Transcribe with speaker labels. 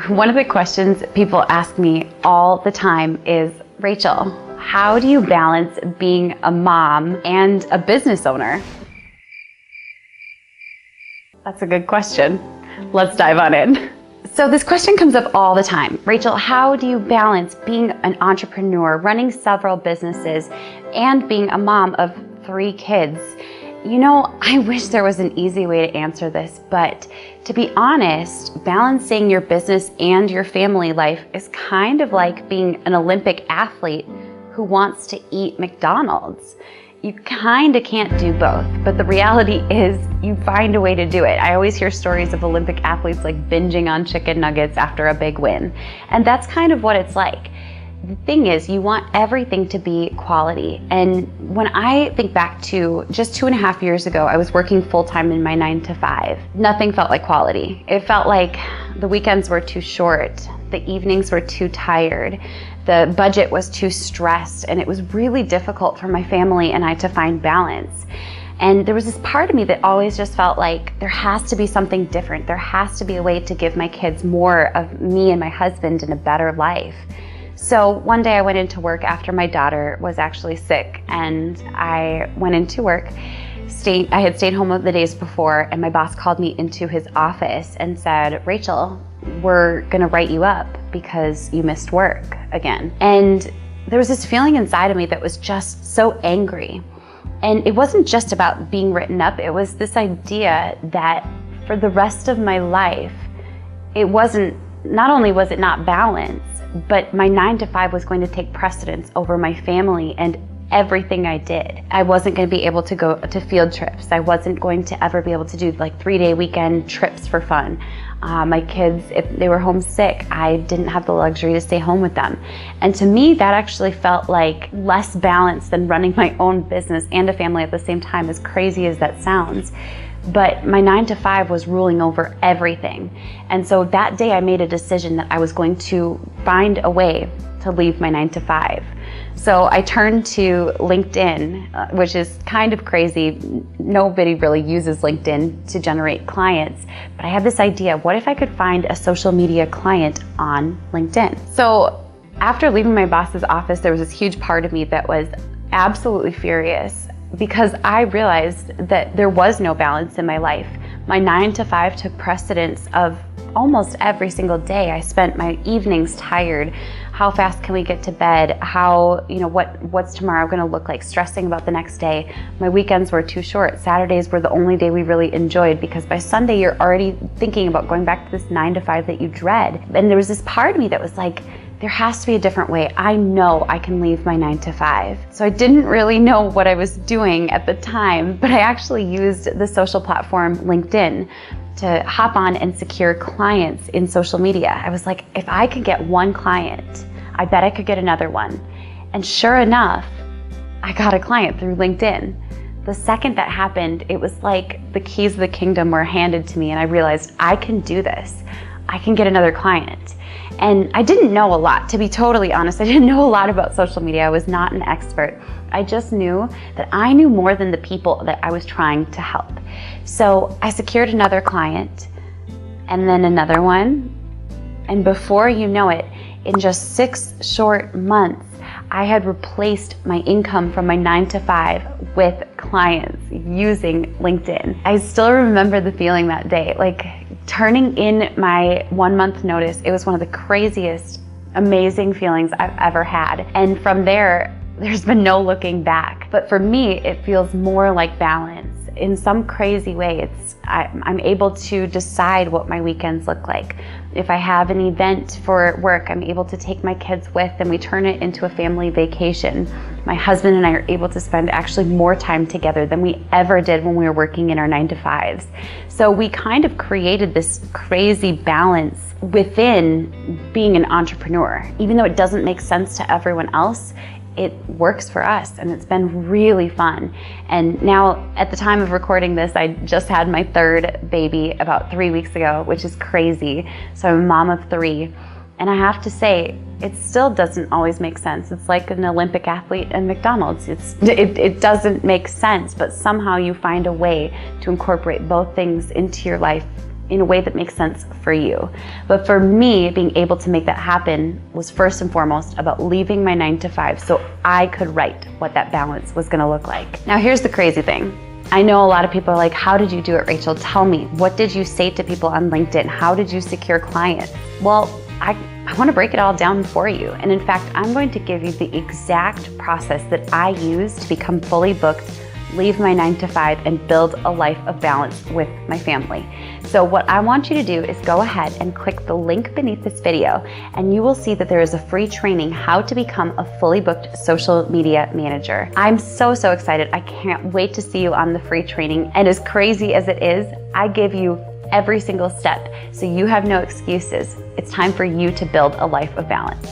Speaker 1: One of the questions people ask me all the time is, Rachel, how do you balance being a mom and a business owner? That's a good question. Let's dive on in. So this question comes up all the time. Rachel, how do you balance being an entrepreneur, running several businesses, and being a mom of 3 kids? You know, I wish there was an easy way to answer this, but to be honest, balancing your business and your family life is kind of like being an Olympic athlete who wants to eat McDonald's. You kind of can't do both, but the reality is you find a way to do it. I always hear stories of Olympic athletes like binging on chicken nuggets after a big win, and that's kind of what it's like. The thing is, you want everything to be quality. And when I think back to just 2.5 years ago, I was working full-time in my 9-to-5. Nothing felt like quality. It felt like the weekends were too short, the evenings were too tired, the budget was too stressed, and it was really difficult for my family and I to find balance. And there was this part of me that always just felt like there has to be something different. There has to be a way to give my kids more of me and my husband and a better life. So one day I went into work after my daughter was actually sick, and I went into work. I had stayed home the days before, and my boss called me into his office and said, Rachel, we're gonna write you up because you missed work again. And there was this feeling inside of me that was just so angry. And it wasn't just about being written up, it was this idea that for the rest of my life, not only was it not balanced, but my 9-to-5 was going to take precedence over my family and everything I did. I wasn't going to be able to go to field trips. I wasn't going to ever be able to do like 3-day weekend trips for fun. My kids, if they were homesick, I didn't have the luxury to stay home with them. And to me, that actually felt like less balance than running my own business and a family at the same time, as crazy as that sounds. But my 9-to-5 was ruling over everything. And so that day I made a decision that I was going to find a way to leave my 9-to-5. So I turned to LinkedIn, which is kind of crazy. Nobody really uses LinkedIn to generate clients. But I had this idea, what if I could find a social media client on LinkedIn? So after leaving my boss's office, there was this huge part of me that was absolutely furious, because I realized that there was no balance in my life. My 9-to-5 took precedence of almost every single day. I spent my evenings tired. How fast can we get to bed? What's tomorrow gonna look like? Stressing about the next day. My weekends were too short. Saturdays were the only day we really enjoyed, because by Sunday you're already thinking about going back to this 9-to-5 that you dread. And there was this part of me that was like, there has to be a different way. I know I can leave my 9-to-5. So I didn't really know what I was doing at the time, but I actually used the social platform LinkedIn to hop on and secure clients in social media. I was like, if I could get one client, I bet I could get another one. And sure enough, I got a client through LinkedIn. The second that happened, it was like the keys of the kingdom were handed to me, and I realized I can do this. I can get another client. And I didn't know a lot, to be totally honest. I didn't know a lot about social media. I was not an expert. I just knew that I knew more than the people that I was trying to help. So I secured another client, and then another one. And before you know it, in just 6 short months, I had replaced my income from my 9-to-5 with clients using LinkedIn. I still remember the feeling that day, like turning in my 1-month notice. It was one of the craziest, amazing feelings I've ever had. And from there, there's been no looking back. But for me, it feels more like balance. In some crazy way, I'm able to decide what my weekends look like. If I have an event for work, I'm able to take my kids with, and we turn it into a family vacation. My husband and I are able to spend actually more time together than we ever did when we were working in our 9-to-5s. So we kind of created this crazy balance within being an entrepreneur. Even though it doesn't make sense to everyone else, it works for us, and it's been really fun. And now, at the time of recording this, I just had my 3rd baby about 3 weeks ago, which is crazy. So I'm a mom of 3. And I have to say, it still doesn't always make sense. It's like an Olympic athlete and McDonald's. It doesn't make sense, but somehow you find a way to incorporate both things into your life in a way that makes sense for you. But for me, being able to make that happen was first and foremost about leaving my 9-to-5 so I could write what that balance was gonna look like. Now here's the crazy thing. I know a lot of people are like, how did you do it, Rachel? Tell me, what did you say to people on LinkedIn? How did you secure clients? Well, I want to break it all down for you. And in fact, I'm going to give you the exact process that I use to become fully booked, leave my 9-to-5, and build a life of balance with my family. So what I want you to do is go ahead and click the link beneath this video, and you will see that there is a free training, how to become a fully booked social media manager. I'm so excited. I can't wait to see you on the free training. And as crazy as it is, I give you every single step, so you have no excuses. It's time for you to build a life of balance.